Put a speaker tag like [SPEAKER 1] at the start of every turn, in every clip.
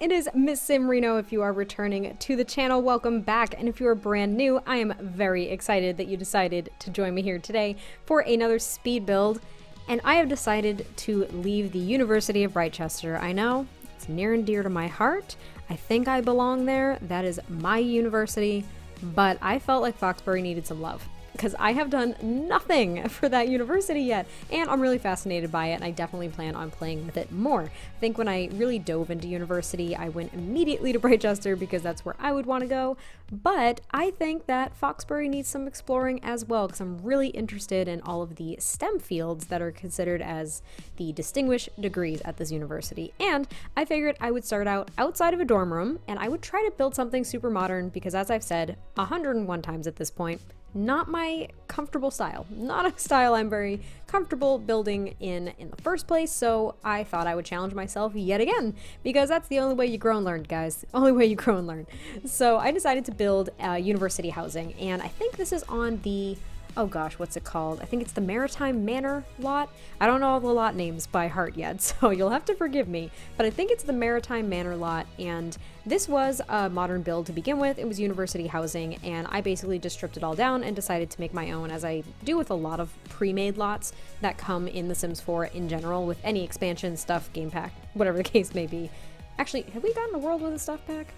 [SPEAKER 1] it is MissSimReno. If you are returning to the channel, welcome back. And if you are brand new, I am very excited that you decided to join me here today for another speed build. And I have decided to leave the University of Britechester. I know, it's near and dear to my heart. I think I belong there. That is my university. But I felt like Foxbury needed some love, because I have done nothing for that university yet, and I'm really fascinated by it, and I definitely plan on playing with it more. I think when I really dove into university, I went immediately to Britechester because that's where I would want to go, but I think that Foxbury needs some exploring as well, because I'm really interested in all of the STEM fields that are considered as the distinguished degrees at this university, and I figured I would start out outside of a dorm room, and I would try to build something super modern, because as I've said 101 times at this point, not my comfortable style, not a style I'm very comfortable building in the first place. So I thought I would challenge myself yet again, because that's the only way you grow and learn, guys. Only way you grow and learn. So I decided to build university housing, and I think this is on the, oh gosh, what's it called? I think it's the Maritime Manor lot. I don't know all the lot names by heart yet, so you'll have to forgive me, but I think it's the Maritime Manor lot, and this was a modern build to begin with. It was university housing, and I basically just stripped it all down and decided to make my own, as I do with a lot of pre-made lots that come in The Sims 4 in general, with any expansion, stuff, game pack, whatever the case may be. Actually, have we gotten a world with a stuff pack?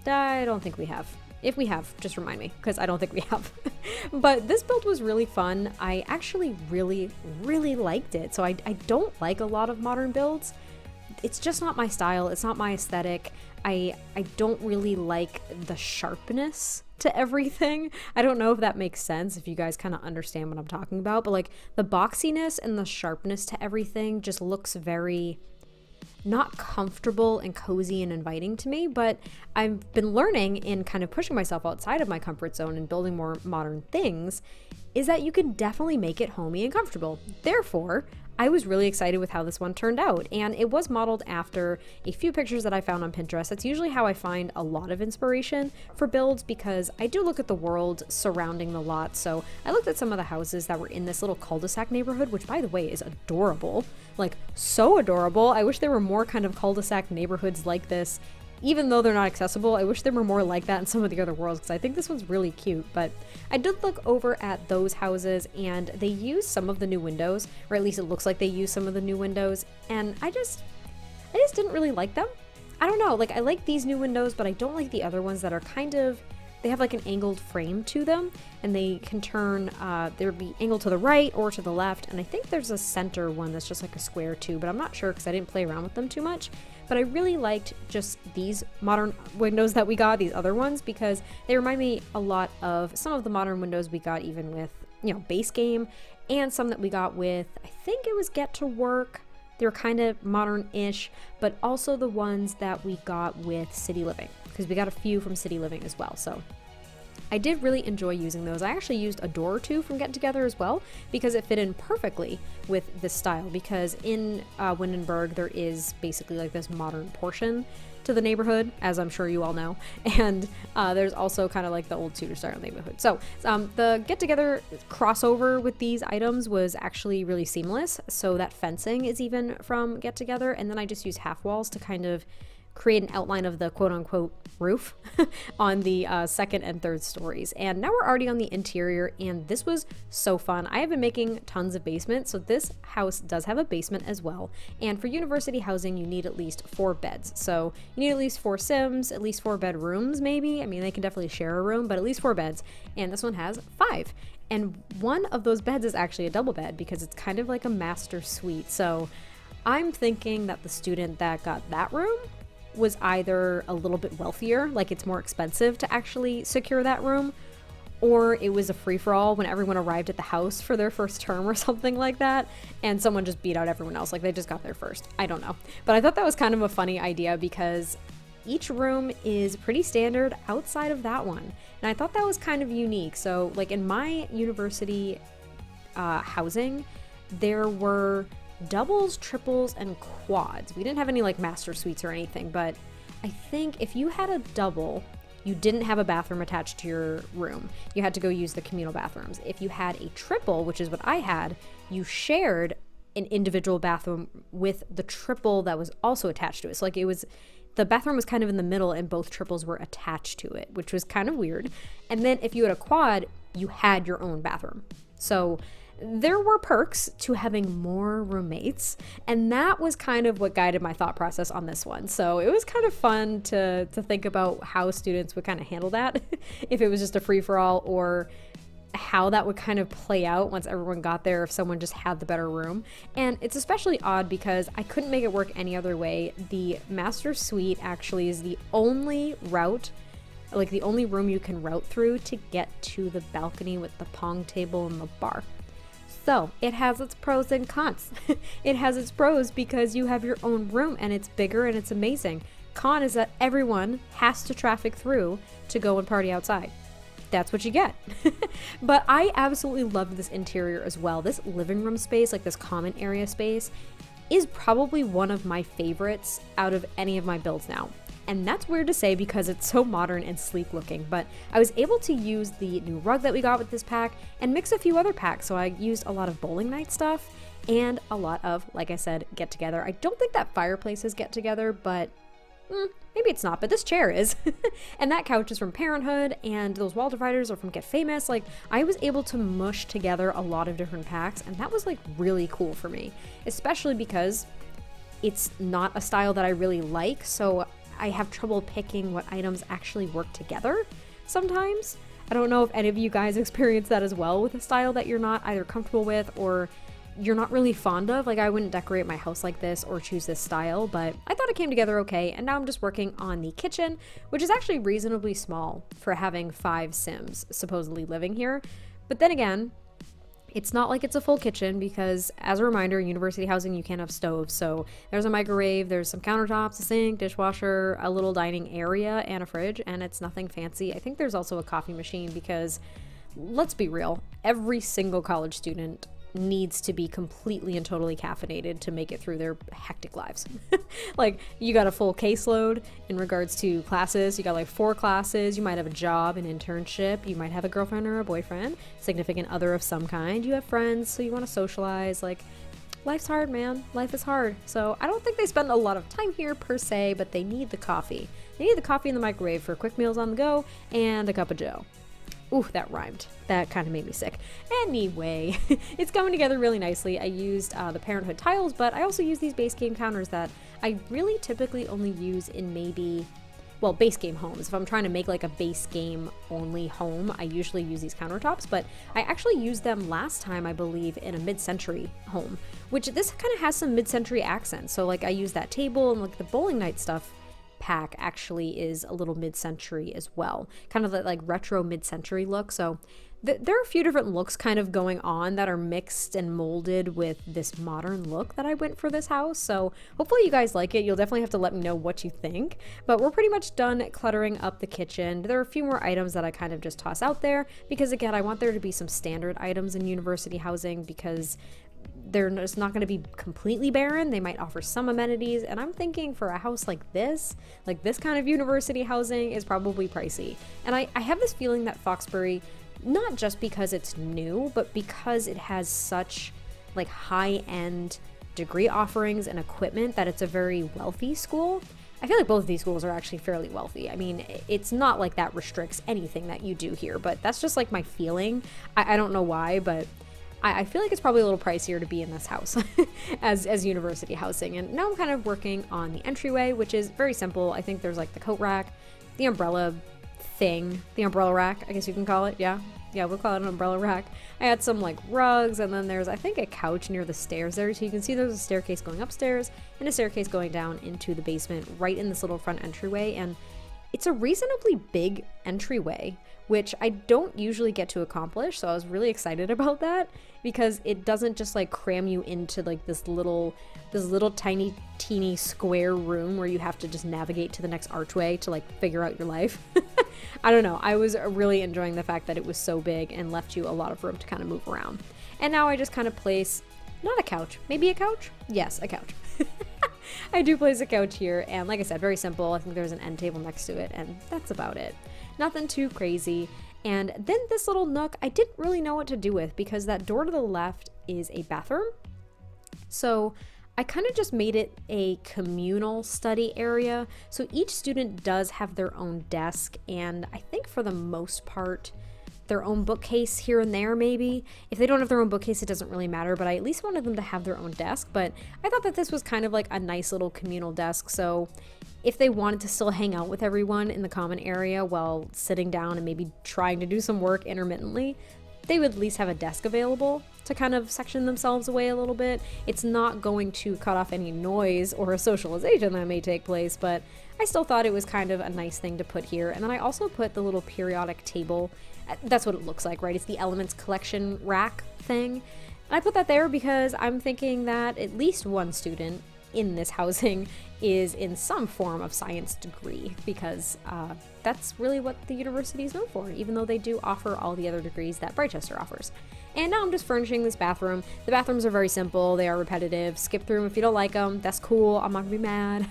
[SPEAKER 1] I don't think we have. If we have, just remind me, because I don't think we have. But this build was really fun. I actually really liked it. So I don't like a lot of modern builds. It's just not my style. It's not my aesthetic. I don't really like the sharpness to everything. I don't know if that makes sense, if you guys kind of understand what I'm talking about, but like the boxiness and the sharpness to everything just looks very not comfortable and cozy and inviting to me. But I've been learning in kind of pushing myself outside of my comfort zone and building more modern things, is that you can definitely make it homey and comfortable. Therefore, I was really excited with how this one turned out, and it was modeled after a few pictures that I found on Pinterest. That's usually how I find a lot of inspiration for builds, because I do look at the world surrounding the lot. So I looked at some of the houses that were in this little cul-de-sac neighborhood, which by the way is adorable, like so adorable. I wish there were more kind of cul-de-sac neighborhoods like this. Even though they're not accessible, I wish there were more like that in some of the other worlds, because I think this one's really cute. But I did look over at those houses, and they use some of the new windows, or at least it looks like they use some of the new windows, and I just didn't really like them. I don't know, like I like these new windows, but I don't like the other ones that are kind of, they have like an angled frame to them, and they can turn, there would be angled to the right or to the left, and I think there's a center one that's just like a square too, but I'm not sure because I didn't play around with them too much. But I really liked just these modern windows that we got, these other ones, because they remind me a lot of some of the modern windows we got even with, you know, base game, and some that we got with, I think it was Get to Work. They were kind of modern-ish, but also the ones that we got with City Living, because we got a few from City Living as well. So I did really enjoy using those. I actually used a door or two from Get Together as well, because it fit in perfectly with this style, because in Windenburg there is basically like this modern portion to the neighborhood, as I'm sure you all know, and there's also kind of like the old Tudor style neighborhood. So the Get Together crossover with these items was actually really seamless. So that fencing is even from Get Together, and then I just used half walls to kind of create an outline of the quote-unquote roof on the second and third stories. And now we're already on the interior, and this was so fun. I have been making tons of basements, so this house does have a basement as well. And for university housing, you need at least 4 beds. So you need at least 4 Sims, at least 4 bedrooms maybe. I mean, they can definitely share a room, but at least 4 beds. And this one has 5. And one of those beds is actually a double bed, because it's kind of like a master suite. So I'm thinking that the student that got that room was either a little bit wealthier, like it's more expensive to actually secure that room, or it was a free-for-all when everyone arrived at the house for their first term or something like that, and someone just beat out everyone else, like they just got there first. I don't know. But I thought that was kind of a funny idea, because each room is pretty standard outside of that one, and I thought that was kind of unique. So like in my university housing, there were doubles, triples, and quads. We didn't have any like master suites or anything, but I think if you had a double, you didn't have a bathroom attached to your room. You had to go use the communal bathrooms. If you had a triple, which is what I had, you shared an individual bathroom with the triple that was also attached to it. So like it was the bathroom was kind of in the middle and both triples were attached to it, which was kind of weird. And then if you had a quad, you had your own bathroom. So there were perks to having more roommates, and that was kind of what guided my thought process on this one. So it was kind of fun to think about how students would kind of handle that if it was just a free-for-all, or how that would kind of play out once everyone got there if someone just had the better room. And it's especially odd because I couldn't make it work any other way. The master suite actually is the only route, like the only room you can route through to get to the balcony with the pong table and the bar. So it has its pros and cons. It has its pros because you have your own room and it's bigger and it's amazing. Con is that everyone has to traffic through to go and party outside. That's what you get. But I absolutely loved this interior as well. This living room space, like this common area space, is probably one of my favorites out of any of my builds now. And that's weird to say because it's so modern and sleek looking, but I was able to use the new rug that we got with this pack and mix a few other packs. So I used a lot of bowling night stuff and a lot of, like I said, get together. I don't think that fireplace is get together, but maybe it's not, but this chair is. And that couch is from Parenthood, and those wall dividers are from Get Famous. Like, I was able to mush together a lot of different packs, and that was like really cool for me, especially because it's not a style that I really like. So I have trouble picking what items actually work together sometimes. I don't know if any of you guys experience that as well with a style that you're not either comfortable with or you're not really fond of. Like, I wouldn't decorate my house like this or choose this style, but I thought it came together okay. And now I'm just working on the kitchen, which is actually reasonably small for having 5 Sims supposedly living here. But then again, it's not like it's a full kitchen because, as a reminder, university housing, you can't have stoves. So there's a microwave, there's some countertops, a sink, dishwasher, a little dining area, and a fridge, and it's nothing fancy. I think there's also a coffee machine because, let's be real, every single college student needs to be completely and totally caffeinated to make it through their hectic lives. Like, you got a full caseload in regards to classes. You got like 4 classes. You might have a job, an internship. You might have a girlfriend or a boyfriend, significant other of some kind. You have friends, so you want to socialize. Like, life's hard, man. Life is hard. So I don't think they spend a lot of time here per se, but they need the coffee. They need the coffee in the microwave for quick meals on the go and a cup of joe. Ooh, that rhymed. That kind of made me sick. Anyway, it's coming together really nicely. I used the Parenthood tiles, but I also use these base game counters that I really typically only use in maybe, well, base game homes. If I'm trying to make like a base game only home, I usually use these countertops, but I actually used them last time, I believe, in a mid-century home, which this kind of has some mid-century accents. So like I use that table and like the bowling night stuff pack actually is a little mid-century as well, kind of that like retro mid-century look. So there are a few different looks kind of going on that are mixed and molded with this modern look that I went for this house. So hopefully you guys like it. You'll definitely have to let me know what you think, but we're pretty much done cluttering up the kitchen. There are a few more items that I kind of just toss out there because, again, I want there to be some standard items in university housing because they're just not going to be completely barren. They might offer some amenities, and I'm thinking for a house like this kind of university housing is probably pricey. And I have this feeling that Foxbury, not just because it's new, but because it has such like high-end degree offerings and equipment, that it's a very wealthy school. I feel like both of these schools are actually fairly wealthy. I mean, it's not like that restricts anything that you do here, but that's just like my feeling. I don't know why, but I feel like it's probably a little pricier to be in this house as university housing. And now I'm kind of working on the entryway, which is very simple. I think there's like the coat rack, the umbrella thing, the umbrella rack, I guess you can call it. Yeah, we'll call it an umbrella rack. I had some like rugs, and then there's, I think, a couch near the stairs there. So you can see there's a staircase going upstairs and a staircase going down into the basement right in this little front entryway. And it's a reasonably big entryway, which I don't usually get to accomplish. So I was really excited about that because it doesn't just like cram you into like this little tiny teeny square room where you have to just navigate to the next archway to like figure out your life. I don't know. I was really enjoying the fact that it was so big and left you a lot of room to kind of move around. And now I just kind of place, not a couch, maybe a couch? Yes, a couch. I do place a couch here, and like I said, very simple. I think there's an end table next to it, and that's about it. Nothing too crazy. And then this little nook, I didn't really know what to do with because that door to the left is a bathroom. So I kind of just made it a communal study area. So each student does have their own desk, and I think for the most part, their own bookcase here and there maybe. If they don't have their own bookcase, it doesn't really matter, but I at least wanted them to have their own desk. But I thought that this was kind of like a nice little communal desk, so if they wanted to still hang out with everyone in the common area while sitting down and maybe trying to do some work intermittently, they would at least have a desk available to kind of section themselves away a little bit. It's not going to cut off any noise or socialization that may take place, but I still thought it was kind of a nice thing to put here. And then I also put the little periodic table. That's what it looks like, right? It's the elements collection rack thing. And I put that there because I'm thinking that at least one student in this housing is in some form of science degree, because that's really what the university is known for, even though they do offer all the other degrees that Britechester offers. And now I'm just furnishing this bathroom. The bathrooms are very simple, they are repetitive. Skip through them if you don't like them, that's cool, I'm not gonna be mad.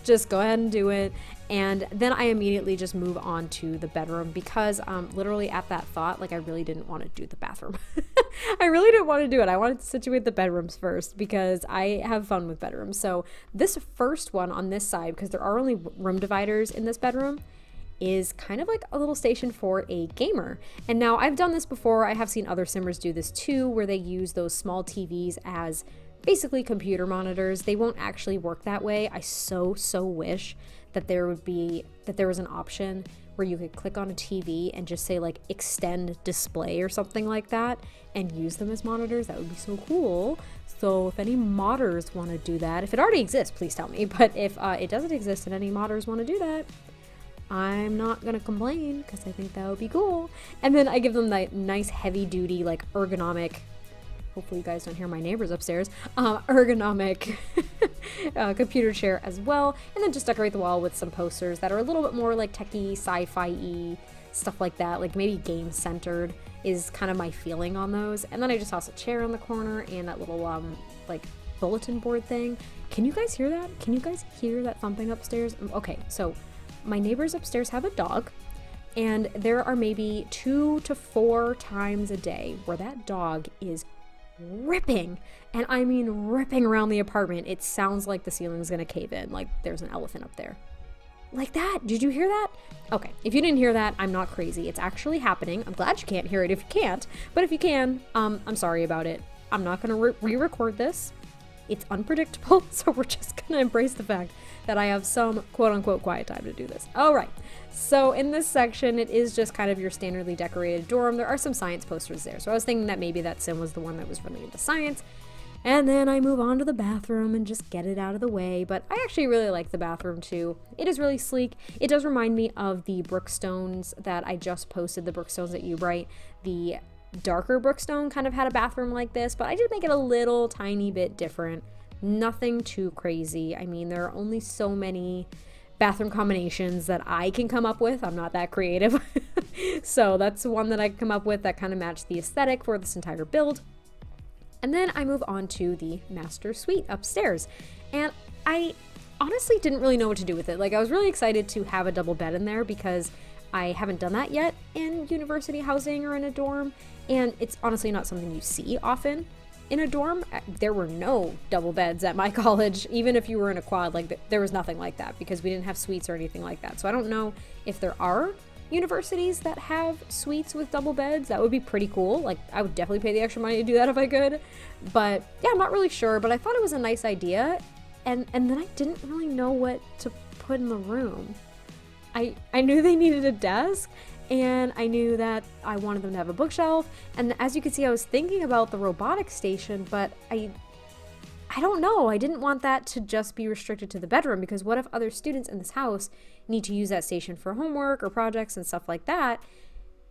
[SPEAKER 1] Just go ahead and do it. And then I immediately just move on to the bedroom, because literally at that thought, like I really didn't want to do the bathroom. I really didn't want to do it. I wanted to situate the bedrooms first because I have fun with bedrooms. So this first one on this side, because there are only room dividers in this bedroom, is kind of like a little station for a gamer. And now I've done this before. I have seen other simmers do this too, where they use those small TVs as basically computer monitors. They won't actually work that way. I so wish that there was an option where you could click on a TV and just say like extend display or something like that and use them as monitors. That would be so cool. So if any modders want to do that, if it already exists, please tell me. But if it doesn't exist and any modders want to do that, I'm not gonna complain, because I think that would be cool. And then I give them that nice heavy duty, like ergonomic, hopefully you guys don't hear my neighbors upstairs, ergonomic computer chair as well. And then just decorate the wall with some posters that are a little bit more like techie, sci-fi-y, stuff like that. Like maybe game centered is kind of my feeling on those. And then I just toss a chair on the corner and that little like bulletin board thing. Can you guys hear that? Can you guys hear that thumping upstairs? Okay, so my neighbors upstairs have a dog, and there are maybe 2 to 4 times a day where that dog is ripping, and I mean ripping around the apartment. It sounds like the ceiling's gonna cave in, like there's an elephant up there. Like that. Did you hear that? Okay, if you didn't hear that, I'm not crazy. It's actually happening. I'm glad you can't hear it if you can't, but if you can, I'm sorry about it. I'm not gonna re-record this. It's unpredictable, so we're just gonna embrace the fact that I have some quote-unquote quiet time to do this. All right, so in this section, it is just kind of your standardly decorated dorm. There are some science posters there, so I was thinking that maybe that sim was the one that was really into science. And then I move on to the bathroom and just get it out of the way. But I actually really like the bathroom too. It is really sleek. It does remind me of the Brookstones that I just posted, the Brookstones at Ubright. The darker Brookstone kind of had a bathroom like this, but I did make it a little tiny bit different. Nothing too crazy. I mean, there are only so many bathroom combinations that I can come up with. I'm not that creative. So that's one that I come up with that kind of matched the aesthetic for this entire build. And then I move on to the master suite upstairs. And I honestly didn't really know what to do with it. Like, I was really excited to have a double bed in there because I haven't done that yet in university housing or in a dorm. And it's honestly not something you see often in a dorm. There were no double beds at my college. Even if you were in a quad, like there was nothing like that because we didn't have suites or anything like that. So I don't know if there are universities that have suites with double beds. That would be pretty cool. Like, I would definitely pay the extra money to do that if I could. But yeah, I'm not really sure, but I thought it was a nice idea. And then I didn't really know what to put in the room. I knew they needed a desk, and I knew that I wanted them to have a bookshelf. And as you can see, I was thinking about the robotics station, but I don't know. I didn't want that to just be restricted to the bedroom, because what if other students in this house need to use that station for homework or projects and stuff like that?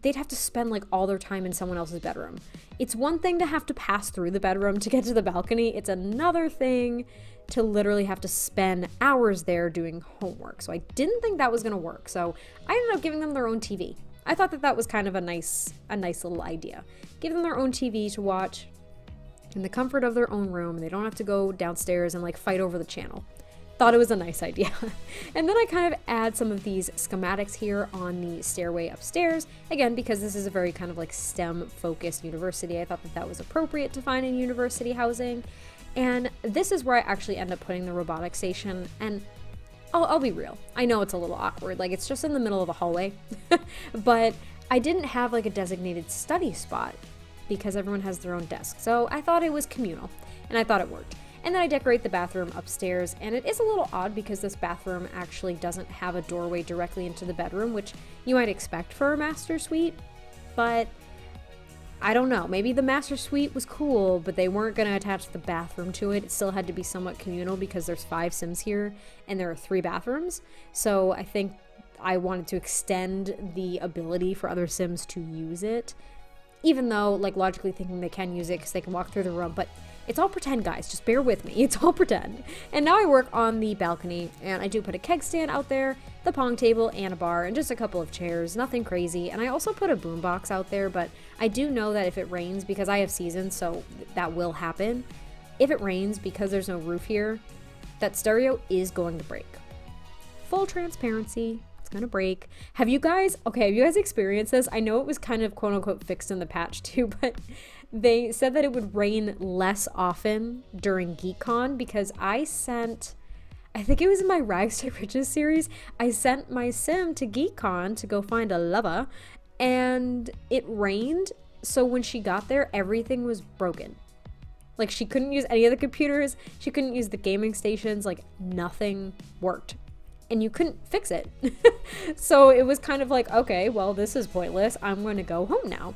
[SPEAKER 1] They'd have to spend like all their time in someone else's bedroom. It's one thing to have to pass through the bedroom to get to the balcony. It's another thing to literally have to spend hours there doing homework. So I didn't think that was going to work. So I ended up giving them their own TV. I thought that was kind of a nice little idea. Give them their own TV to watch in the comfort of their own room. They don't have to go downstairs and like fight over the channel. Thought it was a nice idea. And then I kind of add some of these schematics here on the stairway upstairs. Again, because this is a very kind of like STEM focused university, I thought that was appropriate to find in university housing. And this is where I actually end up putting the robotic station. And I'll be real, I know it's a little awkward, like it's just in the middle of a hallway, but I didn't have like a designated study spot because everyone has their own desk. So I thought it was communal, and I thought it worked. And then I decorate the bathroom upstairs, and it is a little odd because this bathroom actually doesn't have a doorway directly into the bedroom, which you might expect for a master suite, but I don't know, maybe the master suite was cool, but they weren't going to attach the bathroom to it. It still had to be somewhat communal because there's 5 Sims here and there are 3 bathrooms. So I think I wanted to extend the ability for other Sims to use it, even though, like, logically thinking they can use it because they can walk through the room, but it's all pretend, guys. Just bear with me. It's all pretend. And now I work on the balcony, and I do put a keg stand out there, the pong table, and a bar, and just a couple of chairs. Nothing crazy. And I also put a boombox out there, but I do know that if it rains, because I have seasons, so that will happen. If it rains, because there's no roof here, that stereo is going to break. Full transparency. Gonna break. Have you guys experienced this? I know it was kind of quote unquote fixed in the patch too, but they said that it would rain less often during GeekCon because I think it was in my Rags to Riches series, I sent my sim to GeekCon to go find a lover, and it rained, so when she got there everything was broken. Like, she couldn't use any of the computers, she couldn't use the gaming stations, like nothing worked. And you couldn't fix it. So it was kind of like, okay, well, this is pointless. I'm going to go home now.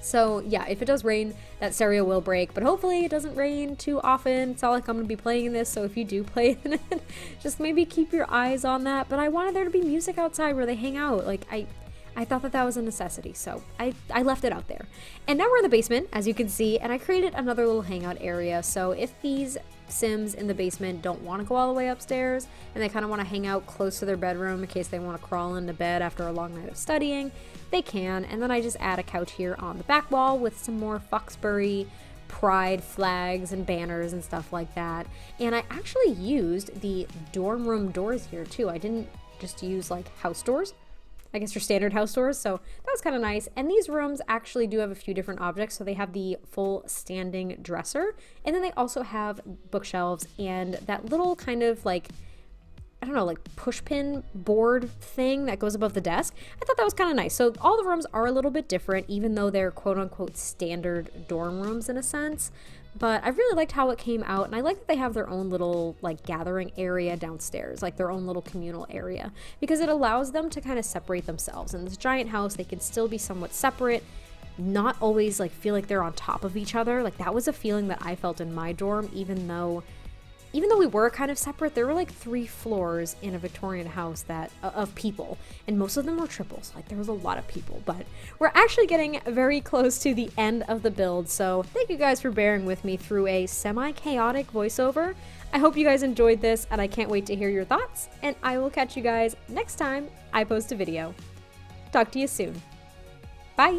[SPEAKER 1] So yeah, if it does rain, that stereo will break, but hopefully it doesn't rain too often. It's not like I'm going to be playing in this, so if you do play in it, just maybe keep your eyes on that. But I wanted there to be music outside where they hang out. Like, I thought that was a necessity, so I left it out there. And now we're in the basement, as you can see, and I created another little hangout area. So if these Sims in the basement don't want to go all the way upstairs and they kind of want to hang out close to their bedroom in case they want to crawl into bed after a long night of studying, they can. And then I just add a couch here on the back wall with some more Foxbury pride flags and banners and stuff like that. And I actually used the dorm room doors here too. I didn't just use like house doors, I guess, your standard house doors, so that was kind of nice. And these rooms actually do have a few different objects. So they have the full standing dresser, and then they also have bookshelves and that little kind of like, I don't know, like push pin board thing that goes above the desk. I thought that was kind of nice. So all the rooms are a little bit different, even though they're quote unquote standard dorm rooms in a sense. But I really liked how it came out, and I like that they have their own little like gathering area downstairs, like their own little communal area, because it allows them to kind of separate themselves. In this giant house, they can still be somewhat separate, not always like feel like they're on top of each other. Like, that was a feeling that I felt in my dorm, even though we were kind of separate. There were like 3 floors in a Victorian house that of people, and most of them were triples. Like, there was a lot of people, but we're actually getting very close to the end of the build. So thank you guys for bearing with me through a semi-chaotic voiceover. I hope you guys enjoyed this, and I can't wait to hear your thoughts, and I will catch you guys next time I post a video. Talk to you soon. Bye.